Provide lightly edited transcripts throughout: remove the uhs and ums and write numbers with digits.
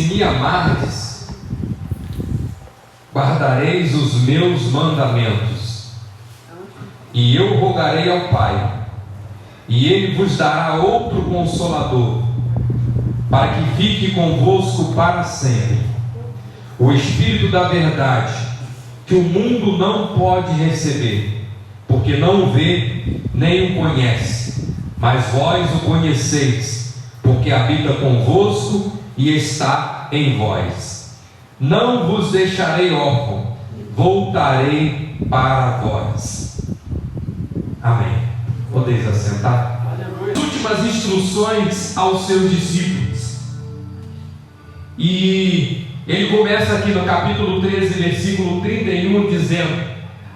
me amardes, guardareis os meus mandamentos, e eu rogarei ao Pai, e Ele vos dará outro Consolador, para que fique convosco para sempre, o Espírito da verdade, que o mundo não pode receber, porque não o vê nem o conhece, mas vós o conheceis, porque habita convosco e está em vós. Não vos deixarei órfão, voltarei para vós. Amém. Podeis assentar. As últimas instruções aos seus discípulos. E ele começa aqui no capítulo 13, versículo 31, dizendo: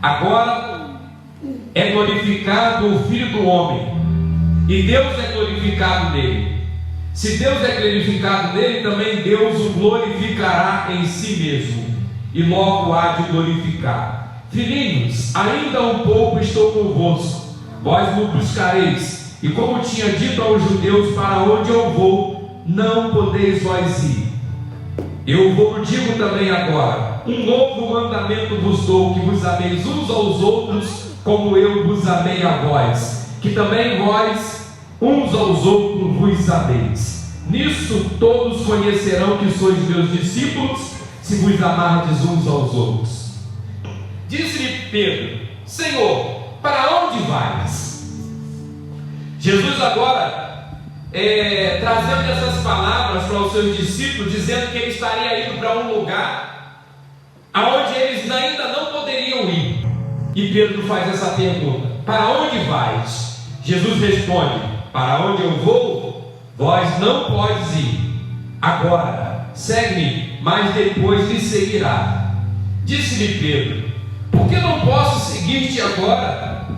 agora é glorificado o Filho do Homem, e Deus é glorificado nele. Se Deus é glorificado nele, também Deus o glorificará em si mesmo, e logo há de glorificar. Filhinhos, ainda um pouco estou convosco, vós me buscareis, e como tinha dito aos judeus, para onde eu vou, não podeis vós ir. Eu vos digo também agora, um novo mandamento vos dou, que vos ameis uns aos outros, como eu vos amei a vós, que também vós uns aos outros vos ameis. Nisso todos conhecerão que sois meus discípulos, se vos amardes uns aos outros. Disse-lhe Pedro: Senhor, para onde vais? Jesus agora trazendo essas palavras para os seus discípulos, dizendo que ele estaria indo para um lugar aonde eles ainda não poderiam ir. E Pedro faz essa pergunta: para onde vais? Jesus responde: para onde eu vou, vós não podes ir. Agora, segue-me, mas depois lhe seguirá. Disse-lhe Pedro: por que não posso seguir-te agora?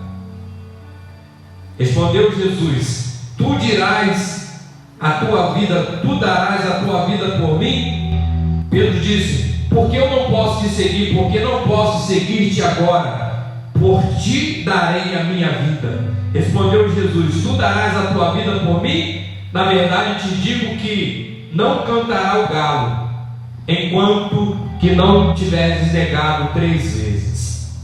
Respondeu Jesus: tu darás a tua vida por mim? Pedro disse: porque eu não posso te seguir, porque não posso seguir-te agora. Por ti darei a minha vida. Respondeu Jesus: tu darás a tua vida por mim? Na verdade te digo que não cantará o galo, enquanto que não tiveres negado 3 vezes.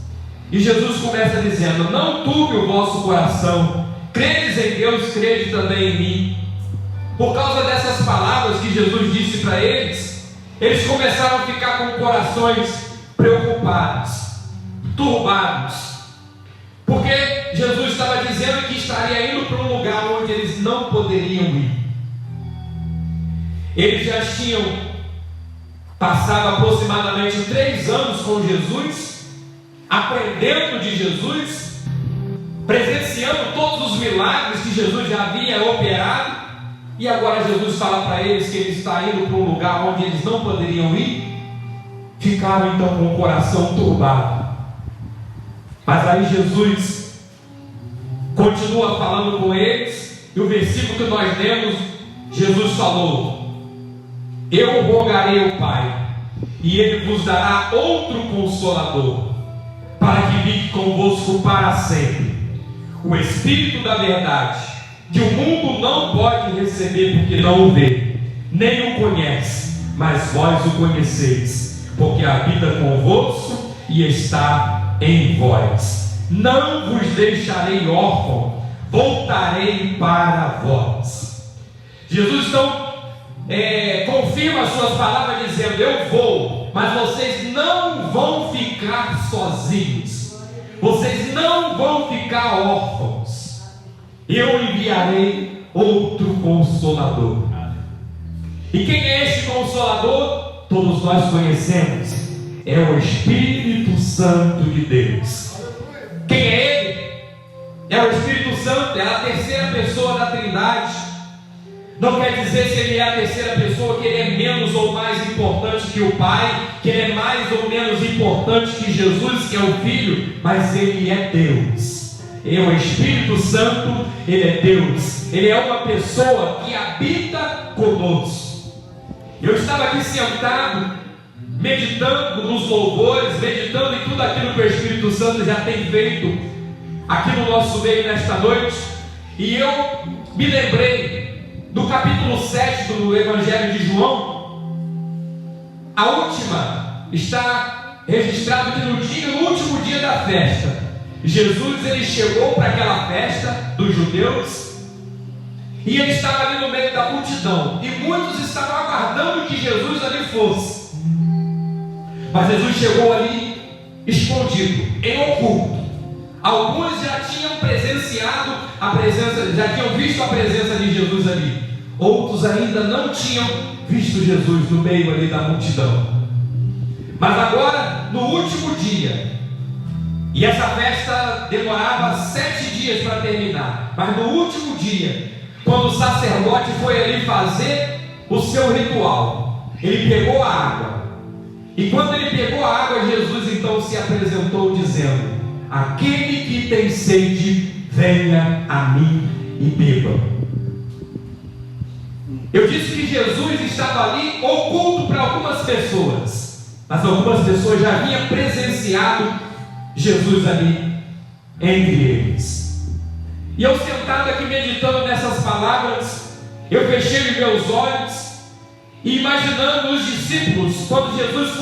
E Jesus começa dizendo: não turbe o vosso coração, credes em Deus, crede também em mim. Por causa dessas palavras que Jesus disse para eles, eles começaram a ficar com corações preocupados, turbados, porque Jesus estava dizendo que estaria indo para um lugar onde eles não poderiam ir. Eles já tinham passado aproximadamente 3 anos com Jesus, aprendendo de Jesus, presenciando todos os milagres que Jesus já havia operado, e agora Jesus fala para eles que ele está indo para um lugar onde eles não poderiam ir. Ficaram então com o coração turbado. Mas aí Jesus continua falando com eles, e o versículo que nós lemos, Jesus falou: eu rogarei ao Pai, e Ele vos dará outro Consolador, para que fique convosco para sempre, o Espírito da verdade, que o mundo não pode receber, porque não o vê, nem o conhece, mas vós o conheceis, porque habita convosco e está em vós. Não vos deixarei órfão, voltarei para vós. Jesus então confirma as suas palavras dizendo: eu vou, mas vocês não vão ficar sozinhos, vocês não vão ficar órfãos. Eu enviarei outro Consolador. E quem é este Consolador? Todos nós conhecemos. É o Espírito Santo de Deus. Quem é Ele? É o Espírito Santo, é a terceira pessoa da Trindade. Não quer dizer se Ele é a terceira pessoa que Ele é menos ou mais importante que o Pai, que Ele é mais ou menos importante que Jesus, que é o Filho, mas Ele é Deus. É o Espírito Santo, Ele é Deus. Ele é uma pessoa que habita conosco. Eu estava aqui sentado, meditando nos louvores, meditando em tudo aquilo que o Espírito Santo já tem feito aqui no nosso meio nesta noite, e eu me lembrei do capítulo 7 do Evangelho de João, A última está registrado que no último dia da festa, Jesus ele chegou para aquela festa dos judeus e ele estava ali no meio da multidão e muitos estavam aguardando que Jesus ali fosse. Mas Jesus chegou ali escondido, em oculto. Alguns já tinham presenciado a presença, já tinham visto a presença de Jesus ali. Outros ainda não tinham visto Jesus no meio ali da multidão. Mas agora, no último dia, e essa festa demorava 7 dias para terminar, mas no último dia, quando o sacerdote foi ali fazer o seu ritual, ele pegou a água. E quando ele pegou a água, Jesus então se apresentou dizendo: aquele que tem sede, venha a mim e beba. Eu disse que Jesus estava ali oculto para algumas pessoas, mas algumas pessoas já haviam presenciado Jesus ali entre eles. E eu sentado aqui meditando nessas palavras, eu fechei os meus olhos e imaginando os discípulos quando Jesus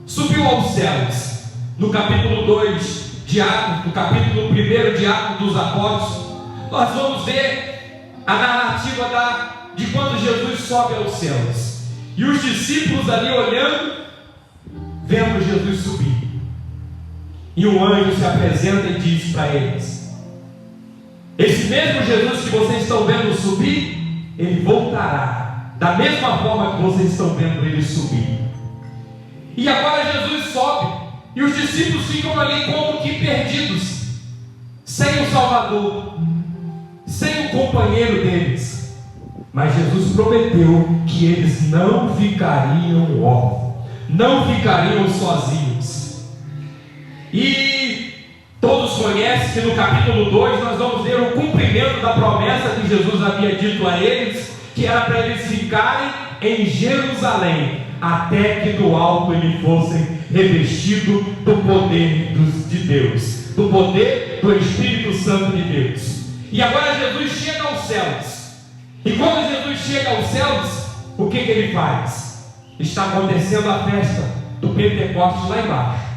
subiu aos céus. No capítulo 2 de Atos, no capítulo 1 de Atos dos Apóstolos, nós vamos ver a narrativa de quando Jesus sobe aos céus. E os discípulos ali olhando, vendo Jesus subir. E um anjo se apresenta e diz para eles: esse mesmo Jesus que vocês estão vendo subir, ele voltará da mesma forma que vocês estão vendo ele subir. E agora Jesus sobe e os discípulos ficam ali como que perdidos, sem o Salvador, sem o companheiro deles. Mas Jesus prometeu que eles não ficariam órfãos, não ficariam sozinhos. E todos conhecem que no capítulo 2 nós vamos ver o cumprimento da promessa que Jesus havia dito a eles, que era para eles ficarem em Jerusalém, até que do alto eles fossem revestidos do poder de Deus, do poder do Espírito Santo de Deus. E agora Jesus chega aos céus. E quando Jesus chega aos céus, o que ele faz? Está acontecendo a festa do Pentecostes lá embaixo.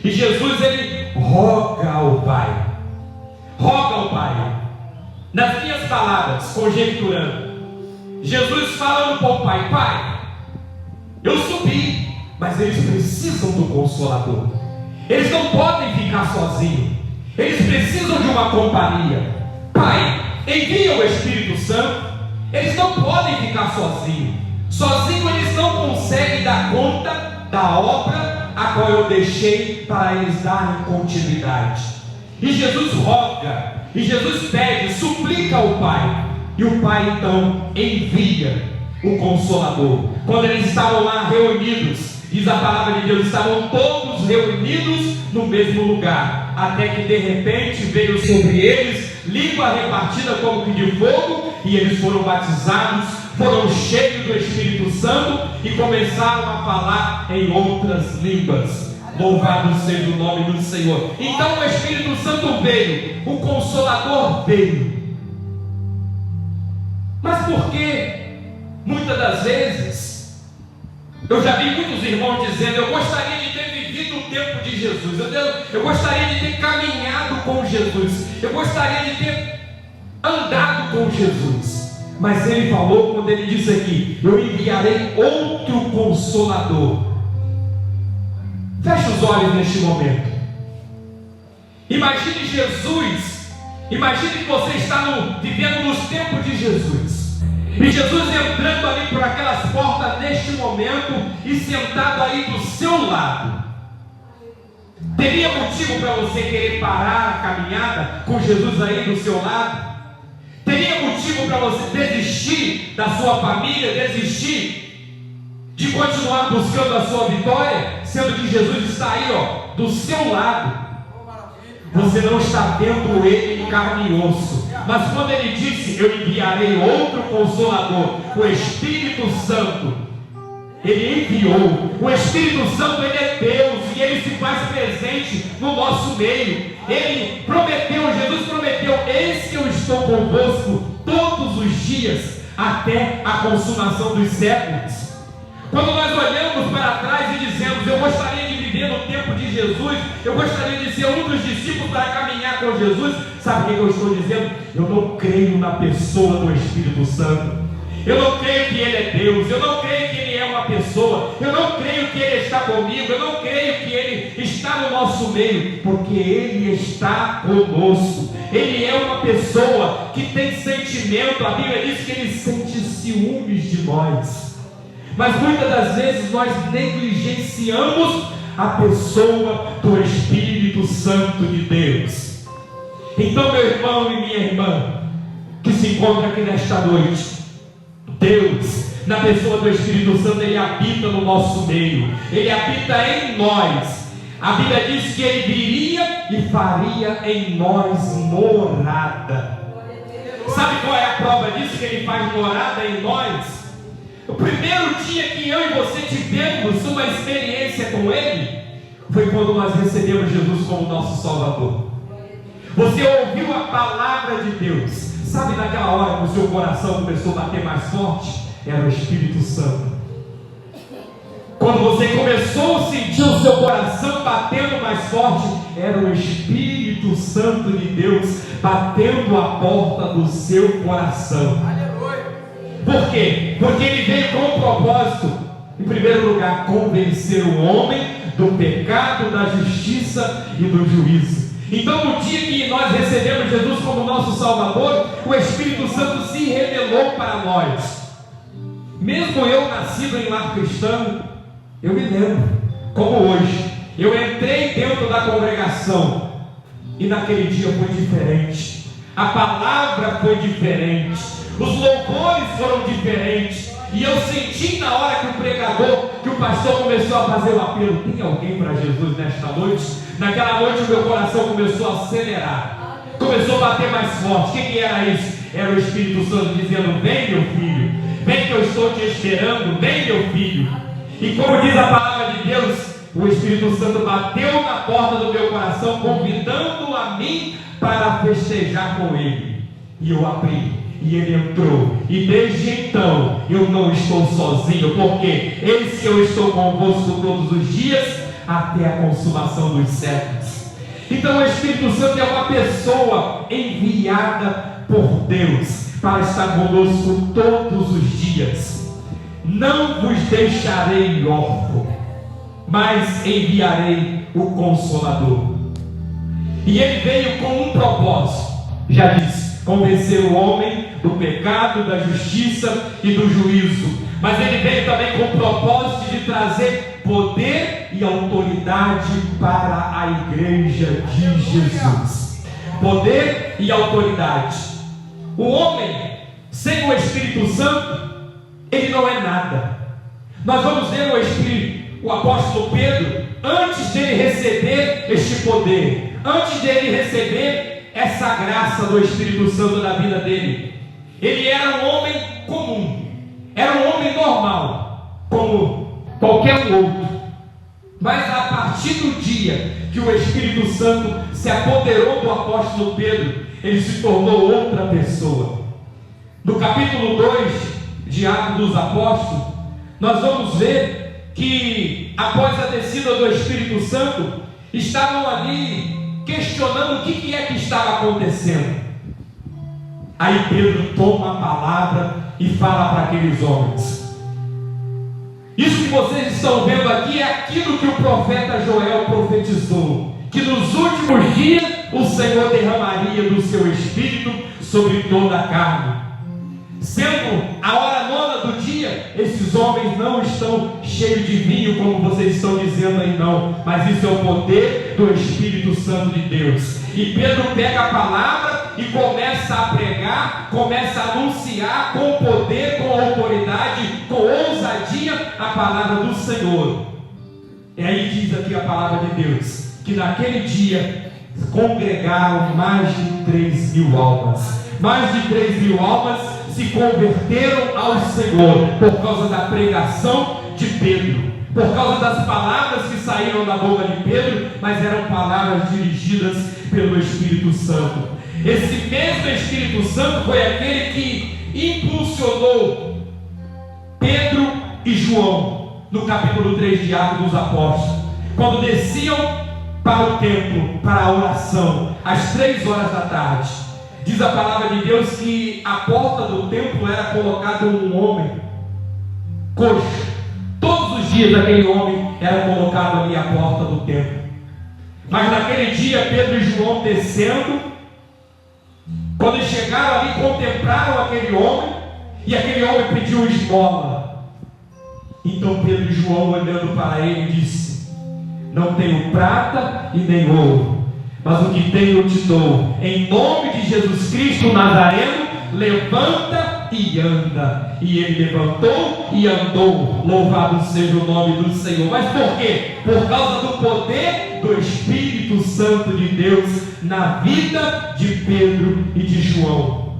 E Jesus ele roga ao Pai. Nas minhas palavras, conjecturando, Jesus falando para o Pai: Pai, eu subi, mas eles precisam do Consolador. Eles não podem ficar sozinhos. Eles precisam de uma companhia. Pai, envia o Espírito Santo. Eles não podem ficar sozinhos. Sozinhos eles não conseguem dar conta da obra a qual eu deixei para eles darem continuidade. E Jesus roga, e Jesus pede, suplica ao Pai. E o Pai então envia o Consolador. Quando eles estavam lá reunidos, diz a palavra de Deus, estavam todos reunidos no mesmo lugar, até que de repente veio sobre eles língua repartida como que de fogo, e eles foram batizados, foram cheios do Espírito Santo e começaram a falar em outras línguas. Louvado seja o nome do Senhor. Então o Espírito Santo veio, o Consolador veio. Mas por que muitas das vezes eu já vi muitos irmãos dizendo: eu gostaria de ter vivido o tempo de Jesus, eu gostaria de ter caminhado com Jesus, eu gostaria de ter andado com Jesus. Mas ele falou, quando ele disse aqui: eu enviarei outro Consolador. Feche os olhos neste momento. Imagine Jesus. Imagine que você está vivendo nos tempos de Jesus. E Jesus entrando ali por aquelas portas neste momento e sentado aí do seu lado. Teria motivo para você querer parar a caminhada com Jesus aí do seu lado? Teria motivo para você desistir da sua família, desistir de continuar buscando a sua vitória, sendo que Jesus está aí, do seu lado? Você não está vendo ele em carne e osso, mas quando ele disse: eu enviarei outro Consolador, o Espírito Santo, ele enviou. O Espírito Santo, ele é Deus e ele se faz presente no nosso meio. Ele prometeu, Jesus prometeu: eis que eu estou convosco todos os dias até a consumação dos séculos. Quando nós olhamos para trás e dizemos: eu gostaria de viver no tempo de Jesus, eu gostaria de ser um dos discípulos para caminhar com Jesus, sabe o que eu estou dizendo? Eu não creio na pessoa do Espírito Santo. Eu não creio que Ele é Deus, eu não creio que Ele é uma pessoa, eu não creio que Ele está comigo, eu não creio que Ele está no nosso meio, porque Ele está conosco. Ele é uma pessoa que tem sentimento. A Bíblia diz que Ele sente ciúmes de nós, mas muitas das vezes nós negligenciamos a pessoa do Espírito Santo de Deus. Então, meu irmão e minha irmã que se encontra aqui nesta noite, Deus, na pessoa do Espírito Santo, Ele habita no nosso meio, Ele habita em nós. A Bíblia diz que Ele viria e faria em nós morada. Sabe qual é a prova disso, que Ele faz morada em nós? O primeiro dia que eu e você tivemos uma experiência com Ele foi quando nós recebemos Jesus como nosso Salvador. Você ouviu a palavra de Deus. Sabe naquela hora que o seu coração começou a bater mais forte? Era o Espírito Santo. Quando você começou a sentir o seu coração batendo mais forte, era o Espírito Santo de Deus batendo a porta do seu coração. Aleluia. Por quê? Porque Ele veio com um propósito. Em primeiro lugar, convencer o homem do pecado, da justiça e do juízo. Então, no dia que nós recebemos Jesus como nosso Salvador, o Espírito Santo se revelou para nós. Mesmo eu nascido em lar cristão, eu me lembro, como hoje, eu entrei dentro da congregação e naquele dia foi diferente. A palavra foi diferente, os louvores foram diferentes. E eu senti na hora que o pregador, que o pastor começou a fazer o apelo: tem alguém para Jesus nesta noite? Naquela noite o meu coração começou a acelerar, começou a bater mais forte. O que era isso? Era o Espírito Santo dizendo: vem meu filho, vem que eu estou te esperando, vem meu filho. E como diz a palavra de Deus, o Espírito Santo bateu na porta do meu coração, convidando a mim para festejar com Ele. E eu abri. E Ele entrou, e desde então eu não estou sozinho, porque eis que eu estou convosco todos os dias, até a consumação dos séculos. Então o Espírito Santo é uma pessoa enviada por Deus para estar conosco todos os dias. Não vos deixarei órfão, mas enviarei o Consolador. E Ele veio com um propósito, já disse: convencer o homem do pecado, da justiça e do juízo. Mas Ele veio também com o propósito de trazer poder e autoridade para a igreja de Jesus. Poder e autoridade. O homem sem o Espírito Santo, ele não é nada. Nós vamos ver o apóstolo Pedro, antes dele receber este poder, antes dele receber essa graça do Espírito Santo na vida dele, ele era um homem comum, era um homem normal, como qualquer outro. Mas a partir do dia que o Espírito Santo se apoderou do apóstolo Pedro, ele se tornou outra pessoa. No capítulo 2 de Atos dos Apóstolos, nós vamos ver que após a descida do Espírito Santo, estavam ali questionando o que é que estava acontecendo. Aí Pedro toma a palavra e fala para aqueles homens: isso que vocês estão vendo aqui é aquilo que o profeta Joel profetizou, que nos últimos dias o Senhor derramaria do seu Espírito sobre toda a carne. Sendo a hora nona do dia, esses homens não estão cheios de vinho, como vocês estão dizendo aí, não. Mas isso é o poder do Espírito Santo de Deus. E Pedro pega a palavra e começa a pregar, começa a anunciar com poder, com autoridade, com ousadia a palavra do Senhor. E aí diz aqui a palavra de Deus, que naquele dia congregaram mais de 3.000 almas. Mais de 3.000 almas se converteram ao Senhor por causa da pregação de Pedro, por causa das palavras que saíram da boca de Pedro, mas eram palavras dirigidas pelo Espírito Santo. Esse mesmo Espírito Santo foi aquele que impulsionou Pedro e João no capítulo 3 de Atos dos Apóstolos, quando desciam para o templo, para a oração, às 3 horas da tarde. Diz a palavra de Deus que à porta do templo era colocado um homem coxo. Todos os dias aquele homem era colocado ali à porta do templo. Mas naquele dia, Pedro e João descendo, quando chegaram ali, contemplaram aquele homem, e aquele homem pediu esmola. Então Pedro e João, olhando para ele, disse: não tenho prata e nem ouro, mas o que tenho eu te dou. Em nome de Jesus Cristo Nazareno, levanta e anda. E ele levantou e andou. Louvado seja o nome do Senhor. Mas por quê? Por causa do poder do Espírito Santo de Deus na vida de Pedro e de João.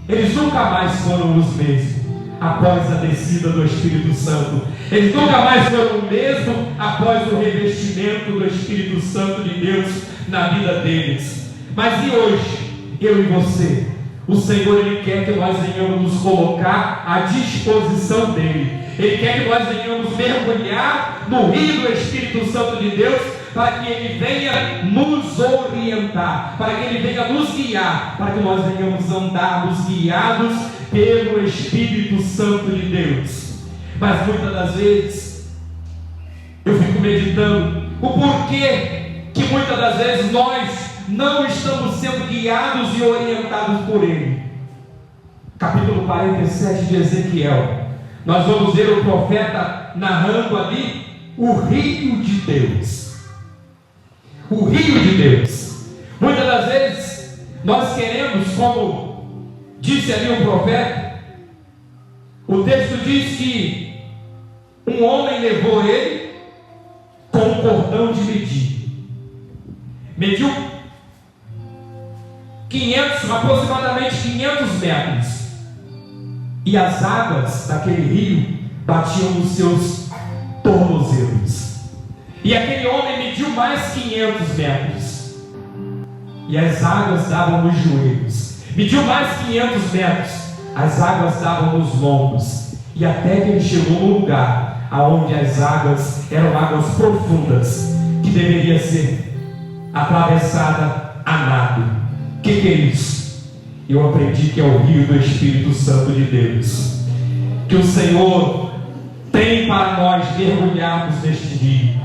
Eles nunca mais foram os mesmos após a descida do Espírito Santo. Eles nunca mais foram o mesmo após o revestimento do Espírito Santo de Deus na vida deles. Mas e hoje, eu e você? O Senhor, Ele quer que nós venhamos nos colocar à disposição dEle. Ele quer que nós venhamos mergulhar no rio do Espírito Santo de Deus, para que Ele venha nos orientar, para que Ele venha nos guiar, para que nós venhamos andarmos guiados pelo Espírito Santo de Deus. Mas muitas das vezes eu fico meditando o porquê que muitas das vezes nós não estamos sendo guiados e orientados por Ele. Capítulo 47 de Ezequiel, nós vamos ver o profeta narrando ali o rio de Deus. O rio de Deus. Muitas das vezes nós queremos, como disse ali o profeta, o texto diz que um homem levou ele com um cordão de medir. Mediu aproximadamente 500 metros. E as águas daquele rio batiam nos seus tornozelos. E aquele homem mediu mais 500 metros. E as águas davam nos joelhos. Mediu mais 500 metros. As águas davam nos lombos. E até que ele chegou no lugar aonde as águas eram águas profundas, que deveria ser atravessada a nado. O que é isso? Eu aprendi que é o rio do Espírito Santo de Deus, que o Senhor tem para nós mergulharmos neste rio.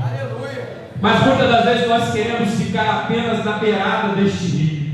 Mas muitas das vezes nós queremos ficar apenas na beirada deste rio.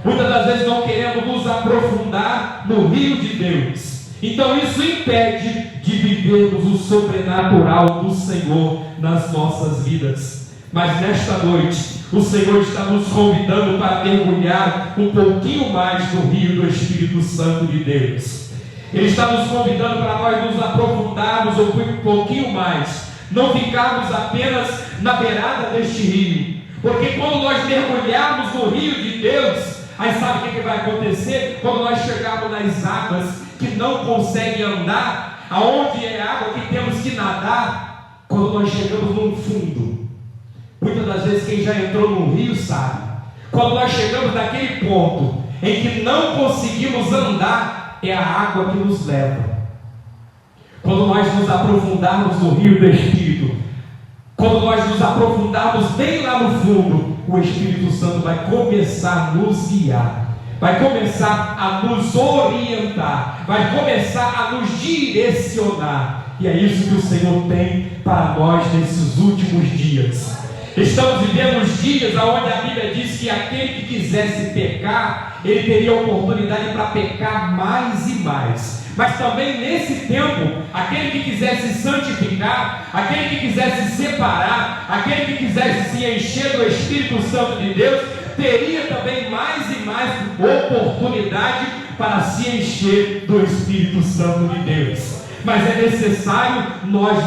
Muitas das vezes não queremos nos aprofundar no rio de Deus. Então isso impede de vivermos o sobrenatural do Senhor nas nossas vidas. Mas nesta noite, o Senhor está nos convidando para mergulhar um pouquinho mais no rio do Espírito Santo de Deus. Ele está nos convidando para nós nos aprofundarmos um pouquinho mais, não ficarmos apenas na beirada deste rio, porque quando nós mergulharmos no rio de Deus, aí sabe o que vai acontecer? Quando nós chegarmos nas águas que não conseguem andar, aonde é água que temos que nadar, quando nós chegamos no fundo, muitas das vezes quem já entrou no rio sabe, quando nós chegamos naquele ponto em que não conseguimos andar, é a água que nos leva. Quando nós nos aprofundarmos no rio do Espírito, quando nós nos aprofundarmos bem lá no fundo, o Espírito Santo vai começar a nos guiar, vai começar a nos orientar, vai começar a nos direcionar. E é isso que o Senhor tem para nós nesses últimos dias. Estamos vivendo os dias onde a Bíblia diz que aquele que quisesse pecar, ele teria oportunidade para pecar mais e mais. Mas também nesse tempo, aquele que quisesse santificar, aquele que quisesse separar, aquele que quisesse se encher do Espírito Santo de Deus, teria também mais e mais oportunidade para se encher do Espírito Santo de Deus. Mas é necessário nós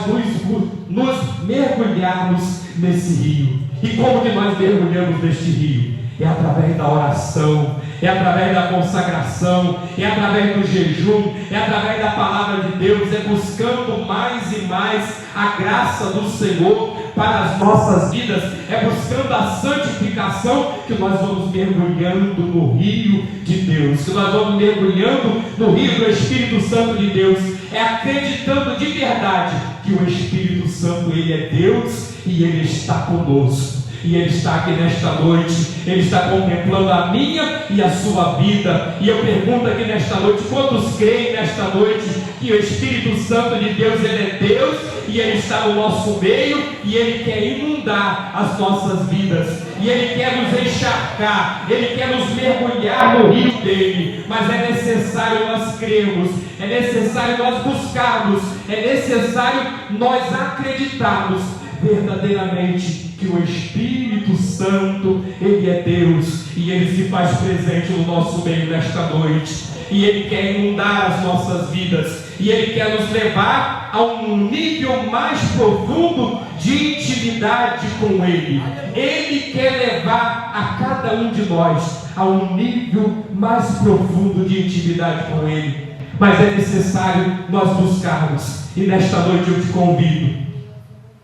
nos mergulharmos nesse rio. E como que nós mergulhamos neste rio? É através da oração, é através da consagração, é através do jejum, é através da palavra de Deus, é buscando mais e mais a graça do Senhor para as nossas vidas, é buscando a santificação que nós vamos mergulhando no rio de Deus, que nós vamos mergulhando no rio do Espírito Santo de Deus, é acreditando de verdade que o Espírito Santo, Ele é Deus e Ele está conosco. E Ele está aqui nesta noite, Ele está contemplando a minha e a sua vida. E eu pergunto aqui nesta noite, quantos creem nesta noite que o Espírito Santo de Deus, Ele é Deus e Ele está no nosso meio e Ele quer inundar as nossas vidas, e Ele quer nos encharcar, Ele quer nos mergulhar no rio dEle. Mas é necessário nós crermos, é necessário nós buscarmos, é necessário nós acreditarmos verdadeiramente que o Espírito Santo, Ele é Deus e Ele se faz presente no nosso meio nesta noite, e Ele quer inundar as nossas vidas, e Ele quer nos levar a um nível mais profundo de intimidade com Ele. Ele quer levar a cada um de nós a um nível mais profundo de intimidade com Ele, mas é necessário nós buscarmos. E nesta noite eu te convido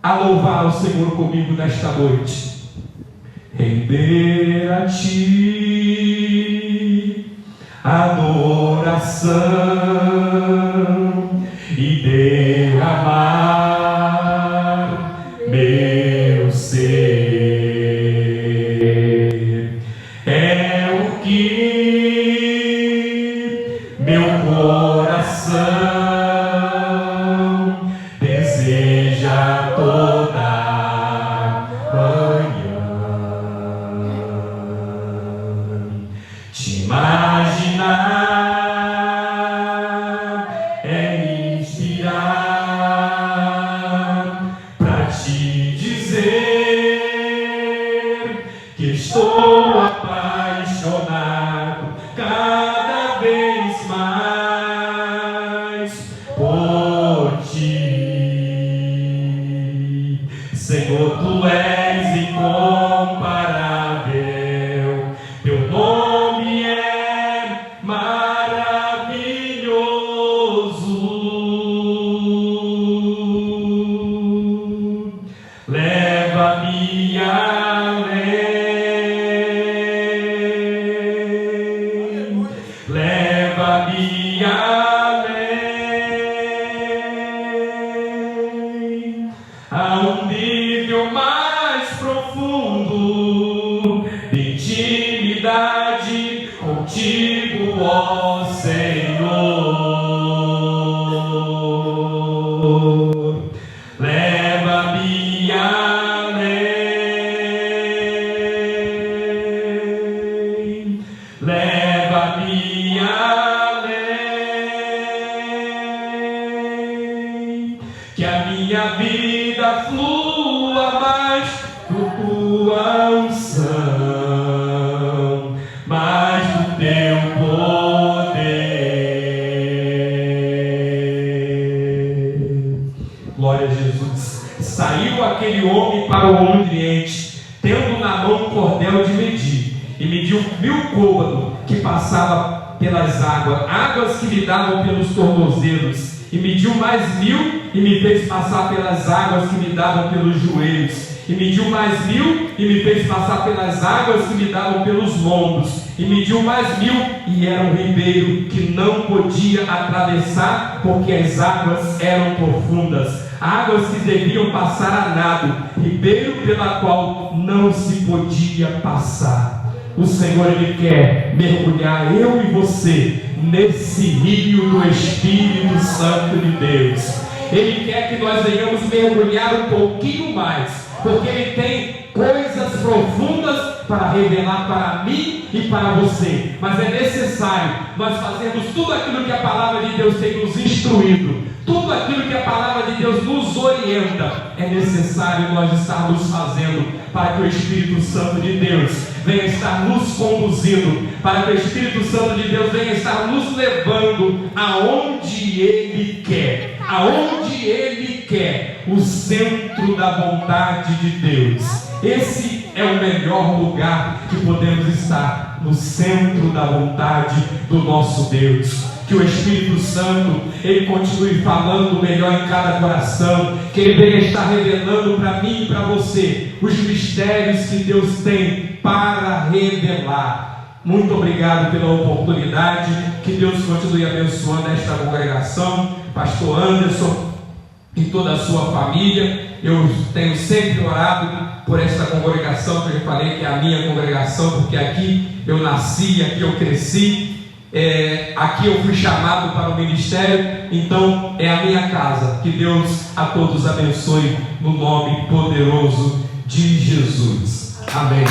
a louvar ao Senhor comigo nesta noite. Render a Ti adoração e derramar meu ser. É o que meu coração deseja toda manhã. Te imaginar é me inspirar pra te dizer que estou apaixonado cada vez mais por Ti. Senhor, Tu és incomparável, Teu nome é maravilhoso. Leva-me além, leva-me além, a um nível mais profundo de intimidade contigo, ó Senhor. Leva-me além, leva-me além, que a minha vida flua mais por Tua unção, mais do Teu poder. Glória a Jesus. Saiu aquele homem para o Oriente, tendo na mão um cordel de medir, e mediu 1000 côvados que passava pelas águas que lhe davam pelos tornozelos, e mediu mais 1000 e me fez passar pelas águas que me davam pelos joelhos, e mediu mais 1000 e me fez passar pelas águas que me davam pelos lombos, e mediu mais 1000, e era um ribeiro que não podia atravessar, porque as águas eram profundas, águas que deviam passar a nado, ribeiro pela qual não se podia passar. O Senhor, Ele quer mergulhar eu e você nesse rio do Espírito Santo de Deus. Ele quer que nós venhamos mergulhar um pouquinho mais, porque Ele tem coisas profundas para revelar para mim e para você. Mas é necessário nós fazermos tudo aquilo que a palavra de Deus tem nos instruído, tudo aquilo que a palavra de Deus nos orienta. É necessário nós estarmos fazendo, para que o Espírito Santo de Deus venha estar nos conduzindo, para que o Espírito Santo de Deus venha estar nos levando aonde Ele quer, aonde Ele quer, o centro da vontade de Deus. Esse é o melhor lugar que podemos estar, no centro da vontade do nosso Deus. que o Espírito Santo, Ele continue falando melhor em cada coração, que Ele venha estar revelando para mim e para você os mistérios que Deus tem para revelar. Muito obrigado pela oportunidade, que Deus continue abençoando esta congregação, Pastor Anderson e toda a sua família. Eu tenho sempre orado por esta congregação, que eu já falei que é a minha congregação, porque aqui eu nasci, aqui eu cresci, aqui eu fui chamado para o ministério, então é a minha casa. Que Deus a todos abençoe no nome poderoso de Jesus. Amém.